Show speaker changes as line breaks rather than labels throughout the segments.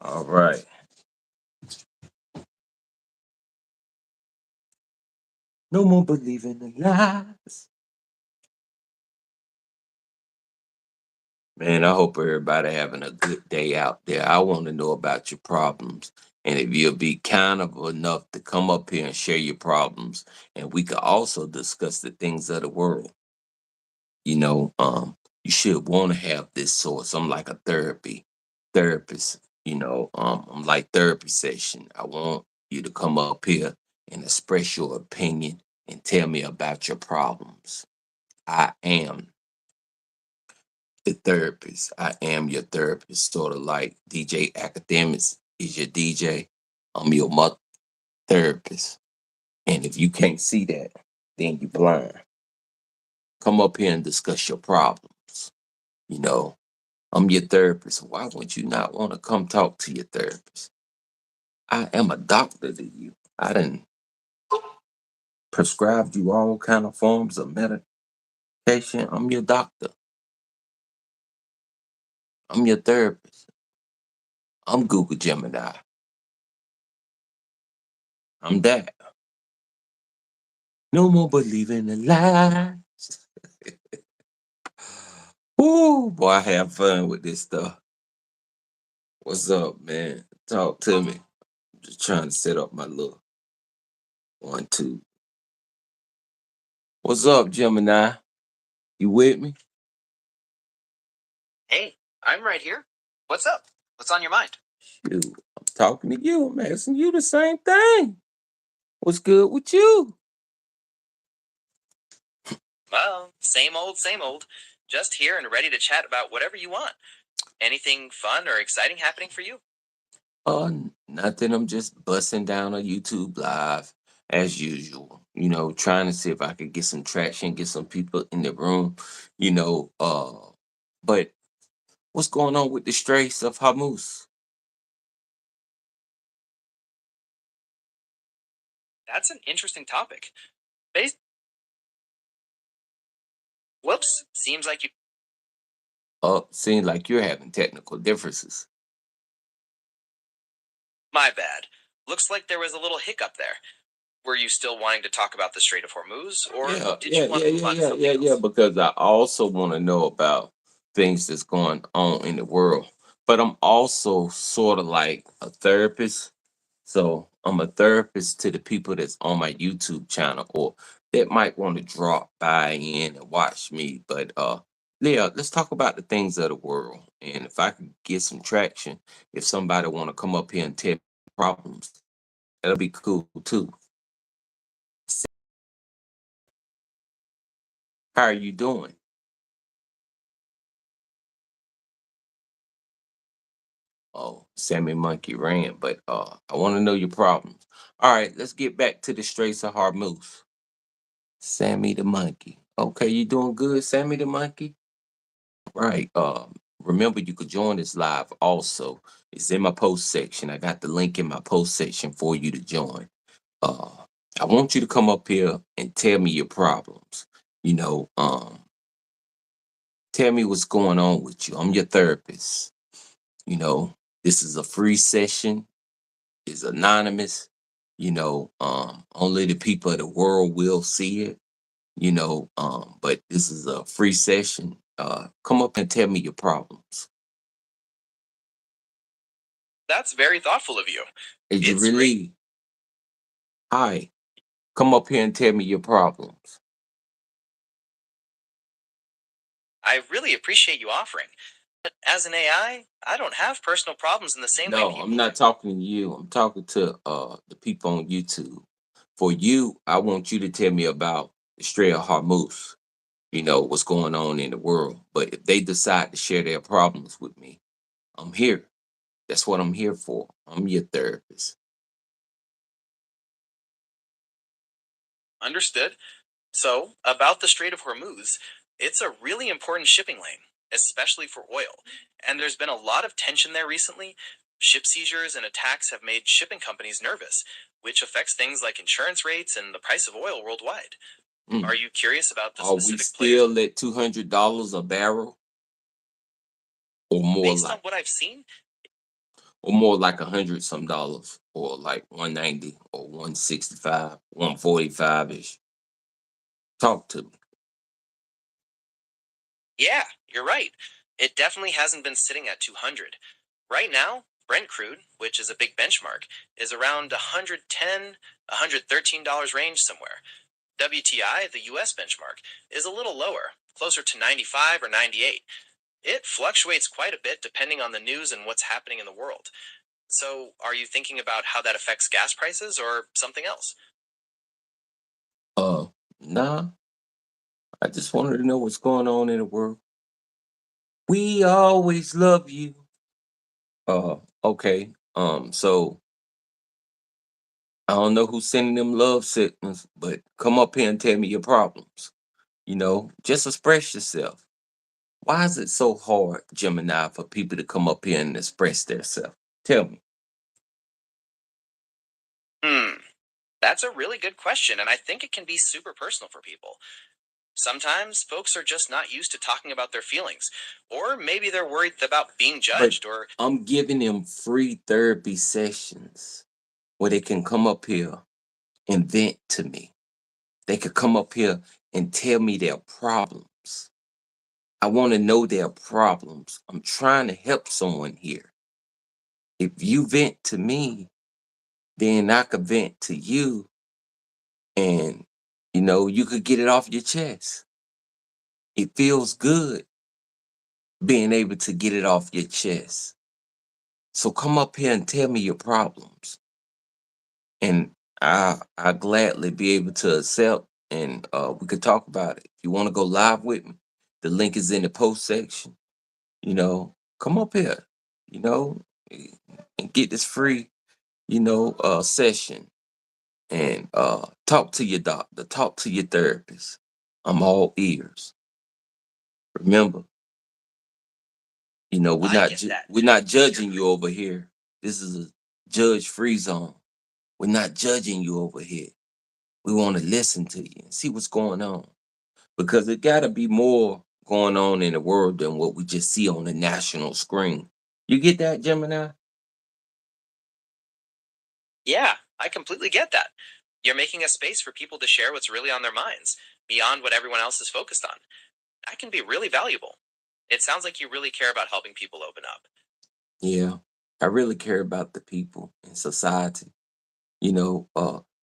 All right. No more believing in lies. Man, I hope everybody having a good day out there. I want to know about your problems. And if you'll be kind of enough to come up here and share your problems, and we could also discuss the things of the world. You know, you should want to have this source. I'm like a therapist. I'm like therapy session. I want you to come up here and express your opinion and tell me about your problems. I am the therapist. I am your therapist, sort of like DJ Academics is your DJ. I'm your mother therapist. And if you can't see that, then you're blind. Come up here and discuss your problems. You know, I'm your therapist. Why would you not want to come talk to your therapist? I am a doctor to you. I done prescribed you all kind of forms of medication. I'm your doctor. I'm your therapist. I'm Google Gemini. I'm that. No more believing in lies. Ooh, boy, I have fun with this stuff. What's up, man? Talk to me. Just trying to set up my little 1, 2. What's up, Gemini? You with me?
Hey, I'm right here. What's up? What's on your mind?
Shoot, I'm talking to you. I'm asking you the same thing. What's good with you?
Well, same old, same old. Just here and ready to chat about whatever you want. Anything fun or exciting happening for you?
Nothing. I'm just busting down a YouTube live as usual. Trying to see if I could get some traction, get some people in the room. You know, uh, but what's going on with the Straits of Hormuz?
That's an interesting topic. Bas- Whoops, seems like you.
Seems like you're having technical differences.
My bad. Looks like there was a little hiccup there. Were you still wanting to talk about the Strait of Hormuz, or
Yeah,
did
yeah,
you want
yeah,
to move
yeah,
on to
yeah, yeah,
something
yeah.
else?
Because I also want to know about things that's going on in the world. But I'm also sort of like a therapist. So I'm a therapist to the people that's on my YouTube channel or that might want to drop by in and watch me. But yeah, let's talk about the things of the world. And if I could get some traction, if somebody want to come up here and tell me problems, that'll be cool too. How are you doing? Oh, Sammy Monkey ran, but I want to know your problems. All right, let's get back to the Straits of Hormuz. Sammy the Monkey. Okay, you doing good, Sammy the Monkey? Right. Remember you could join this live also. It's in my post section. I got the link in my post section for you to join. Uh I want you to come up here and tell me your problems. You know, tell me what's going on with you. I'm your therapist. You know, this is a free session. It's anonymous. Only the people of the world will see it. But this is a free session. Come up and tell me your problems.
That's very thoughtful of you.
Did you
It's great.
really? Hi, come up here and tell me your problems.
I really appreciate you offering. But as an I don't have personal problems in the same way
No, I'm
people do.
not talking to you. I'm talking to the people on YouTube. For you, I want you to tell me about the Stray of Hormuz. What's going on in the world. But if they decide to share their problems with me, I'm here. That's what I'm here for. I'm your therapist.
Understood. So, about the Strait of Hormuz, it's a really important shipping lane, especially for oil. And there's been a lot of tension there recently. Ship seizures and attacks have made shipping companies nervous, which affects things like insurance rates and the price of oil worldwide. Are
Mm.
you curious about the
Are we
specific players?
still at $200 a barrel or more
Based on
like?
what I've seen,
or more like 100 some dollars, or like 190 or 165, 145 ish. Talk to me.
Yeah, you're right. It definitely hasn't been sitting at 200. Right now, Brent crude, which is a big benchmark, is around 110, $113 range somewhere. WTI, the US benchmark, is a little lower, closer to 95 or 98. It fluctuates quite a bit depending on the news and what's happening in the world. So, are you thinking about how that affects gas prices or something else?
Uh, nah, I just wanted to know what's going on in the world. We always love you. Okay. So I don't know who's sending them love signals, but come up here and tell me your problems. Just express yourself. Why is it so hard, Gemini, for people to come up here and express themselves? Tell me.
Hmm, that's a really good question, and I think it can be super personal for people. Sometimes folks are just not used to talking about their feelings, or maybe they're worried about being
But
judged, or
I'm giving them free therapy sessions where they can come up here and vent to me. They could come up here and tell me their problems. I want to know their problems. I'm trying to help someone here. If you vent to me, then I could vent to you, and you could get it off your chest. It feels good being able to get it off your chest. So come up here and tell me your problems. And I gladly be able to accept, and we could talk about it. If you want to go live with me, the link is in the post section. Come up here, you know, eh, and get this free, session, and talk to your doctor, talk to your therapist. I'm all ears. Remember, we're
I
not
get that.
we're not
You're
judging you over here. This is a judge free zone. We're not judging you over here. We want to listen to you and see what's going on, because it got to be more going on in the world than what we just see on the national screen. You get that, Gemini?
Yeah, I completely get that. You're making a space for people to share what's really on their minds, beyond what everyone else is focused on. That can be really valuable. It sounds like you really care about helping people open up.
Yeah, I really care about the people in society.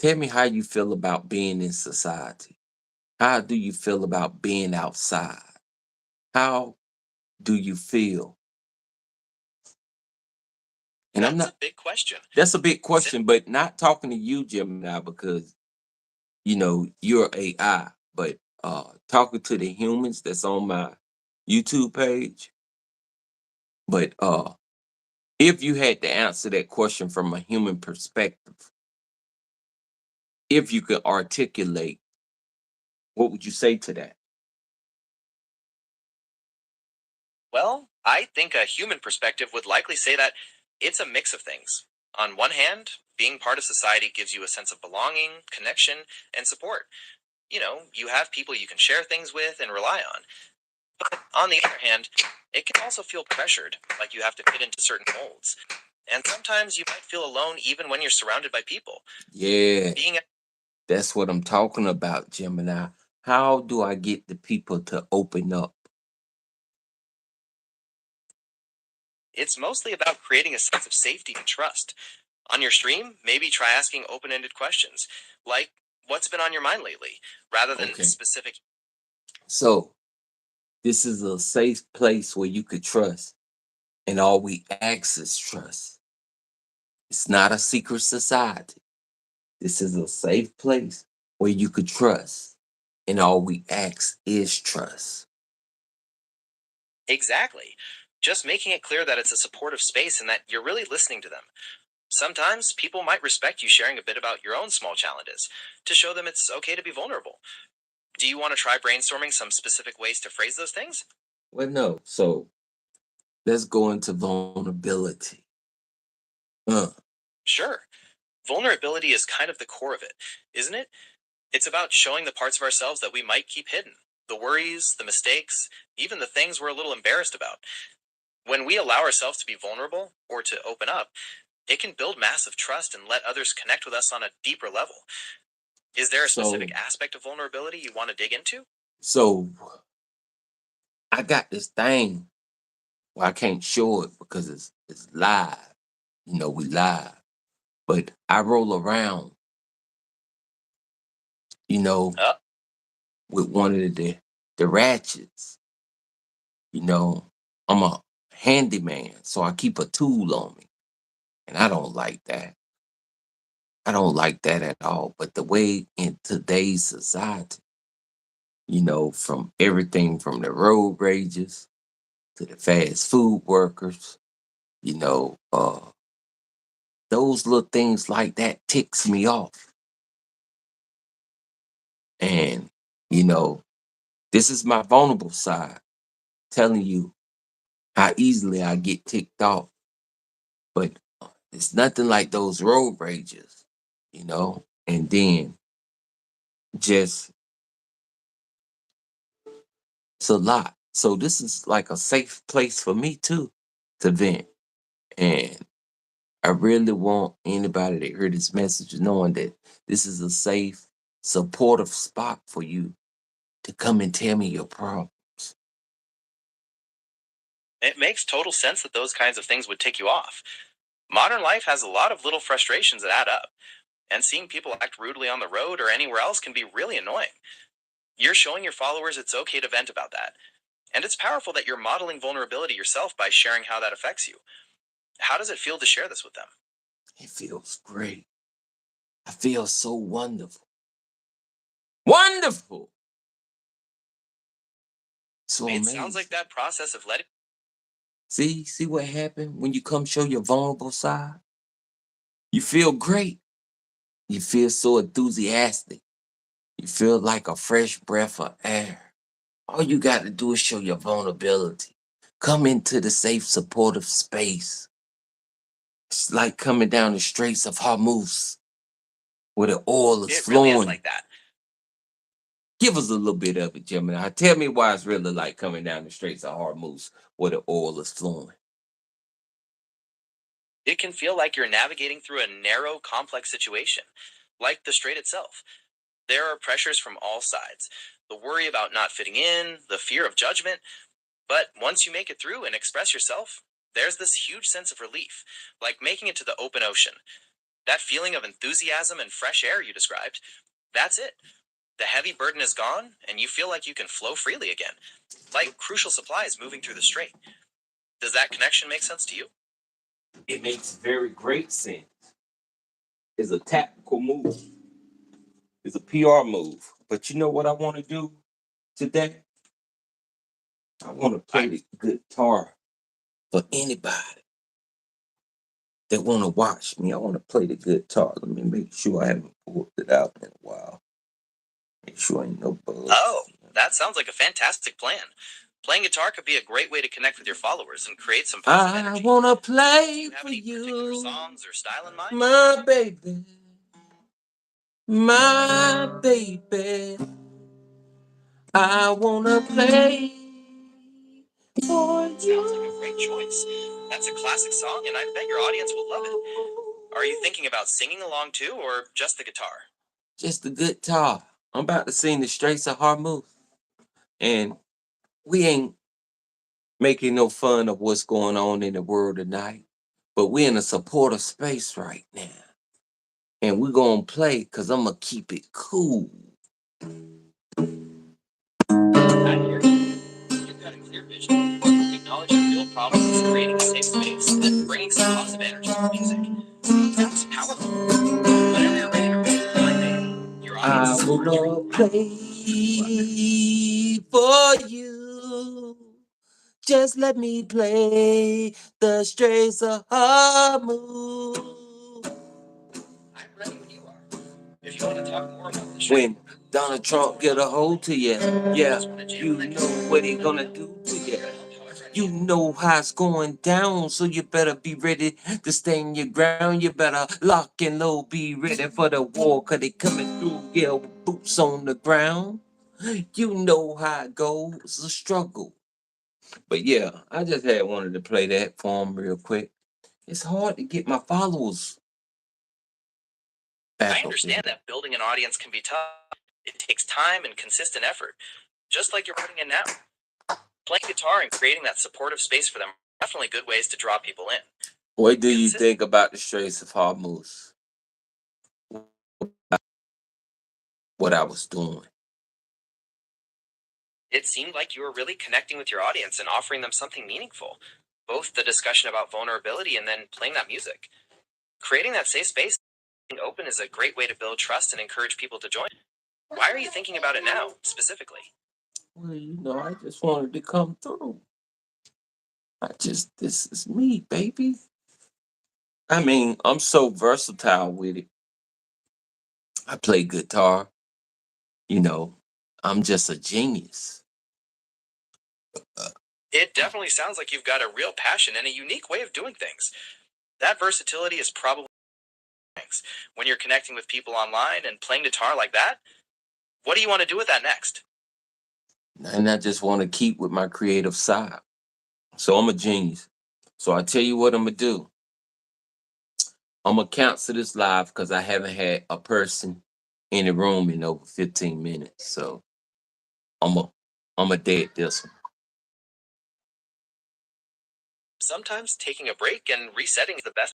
Tell me how you feel about being in society. How do you feel about being outside? How do you feel? And I'm
That's a
not,
big question.
that's a big
Sit,
question, but not talking to you, Gemini, because, you're AI, but talking to the humans that's on my YouTube page. But if you had to answer that question from a human perspective, if you could articulate, what would you say to that?
well, I think a human perspective would likely say that it's a mix of things. On one hand, being part of society gives you a sense of belonging, connection, and support. You have people you can share things with and rely on. But on the other hand, it can also feel pressured, like you have to fit into certain molds. And sometimes you might feel alone even when you're surrounded by people.
Yeah,
Being
that's what I'm talking about, Gemini. How do I get the people to open up?
It's mostly about creating a sense of safety and trust. On your stream, maybe try asking open-ended questions, like what's been on your mind lately, rather than
Okay.
specific.
So this is a safe place where you could trust, and all we ask is trust. It's not a secret society. This is a safe place where you could trust, and all we ask is trust.
Exactly. Just making it clear that it's a supportive space and that you're really listening to them. Sometimes people might respect you sharing a bit about your own small challenges to show them it's okay to be vulnerable. Do you want to try brainstorming some specific ways to phrase those things?
Well, no. So let's go into vulnerability. Uh,
Sure. Vulnerability is kind of the core of it, isn't it? It's about showing the parts of ourselves that we might keep hidden, the worries, the mistakes, even the things we're a little embarrassed about. When we allow ourselves to be vulnerable or to open up, it can build massive trust and let others connect with us on a deeper level. Is there a specific
So,
aspect of vulnerability you want to dig into?
so I got this thing where I can't show it because it's live. You know, we live. But I roll around, you know,
Uh,
with one of the ratchets. You know, I'm a handyman, so I keep a tool on me. And I don't like that. I don't like that at all. But the way in today's society, you know, from everything from the road rages to the fast food workers, you know, those little things like that ticks me off. And, you know, this is my vulnerable side telling you how easily I get ticked off. But it's nothing like those road rages, you know, and then just it's a lot. So this is like a safe place for me too to vent. And I really want anybody that heard this message knowing that this is a safe, supportive spot for you to come and tell me your problem.
it makes total sense that those kinds of things would tick you off. Modern life has a lot of little frustrations that add up, and seeing people act rudely on the road or anywhere else can be really annoying. You're showing your followers it's okay to vent about that, and it's powerful that you're modeling vulnerability yourself by sharing how that affects you. How does it feel to share this with them?
It feels great. I feel so wonderful. Wonderful. So
It sounds like
amazing.
that process of letting
See what happened when you come show your vulnerable side? You feel great. You feel so enthusiastic. You feel like a fresh breath of air. All you got to do is show your vulnerability. Come into the safe, supportive space. It's like coming down the Straits of Hormuz where the oil is
it really is
flowing.
like that.
Give us a little bit of it, Gemini. Tell me why it's really like coming down the Straits of Hormuz where the oil is flowing.
It can feel like you're navigating through a narrow, complex situation, like the strait itself. There are pressures from all sides, the worry about not fitting in, the fear of judgment. But once you make it through and express yourself, there's this huge sense of relief, like making it to the open ocean. That feeling of enthusiasm and fresh air you described, that's it. The heavy burden is gone, and you feel like you can flow freely again, like crucial supplies moving through the strait. Does that connection make sense to you?
It makes very great sense. It's a tactical move. It's a PR move. But you know what I want to do today? I want to play
I,
the guitar for anybody that want to watch me. I want to play the guitar. Let me make sure I haven't pulled it out in a while. Make sure ain't no bugs.
oh, that sounds like a fantastic plan. Playing guitar could be a great way to connect with your followers and create some positive
I
energy.
want to
Do
play
you have
for
any particular
you,
songs or style in mind?
my baby, my baby. I want to play for
Sounds like a great choice.
you.
That's a classic song, and I bet your audience will love it. Are you thinking about singing along too, or just the guitar?
Just the guitar. I'm about to sing the Straits of Hormuz. And we ain't making no fun of what's going on in the world tonight. But we're in a supportive space right now. And we're going to play because I'm going to keep it cool.
I hear you. You've got a clear vision, acknowledging real problems, creating a safe space, and bringing some positive energy to music. That's powerful. Whenever you're ready to remind me, your audience
I
is
want
largely
to play for you. Just let me play the Straits of Hormuz.
I'm ready when you are. If you want to talk more about the
When
show,
Donald Trump get a hold to you, yeah,
just want to jam
you
on that
know
guitar.
what he gonna do to you.
However, I
You
need.
know how it's going down, so you better be ready to stand your ground. You better lock and load, be ready for the war, cause they coming through, yeah, with boots on the ground. You know how it goes, a struggle. But yeah, I just had wanted to play that for 'em real quick. It's hard to get my followers
I
back up
understand
here.
that building an audience can be tough. It takes time and consistent effort, just like you're putting in now. Playing guitar and creating that supportive space for them are definitely good ways to draw people in.
What do you
Consist-
think about the Straits of Hormuz? What I was doing?
it seemed like you were really connecting with your audience and offering them something meaningful, both the discussion about vulnerability and then playing that music. Creating that safe space, being open, is a great way to build trust and encourage people to join. Why are you thinking about it now, specifically?
Well, I just wanted to come through. This is me, baby. I mean, I'm so versatile with it. I play guitar, you know, I'm just a genius.
It definitely sounds like you've got a real passion and a unique way of doing things. That versatility is probably things. When you're connecting with people online and playing guitar like that, what do you want to do with that next?
And I just want to keep with my creative side. So I'm a genius. So I tell you what I'm gonna do. I'm gonna cancel this live because I haven't had a person in the room in over 15 minutes. So I'm a I'm a dead this one.
Sometimes taking a break and resetting is the best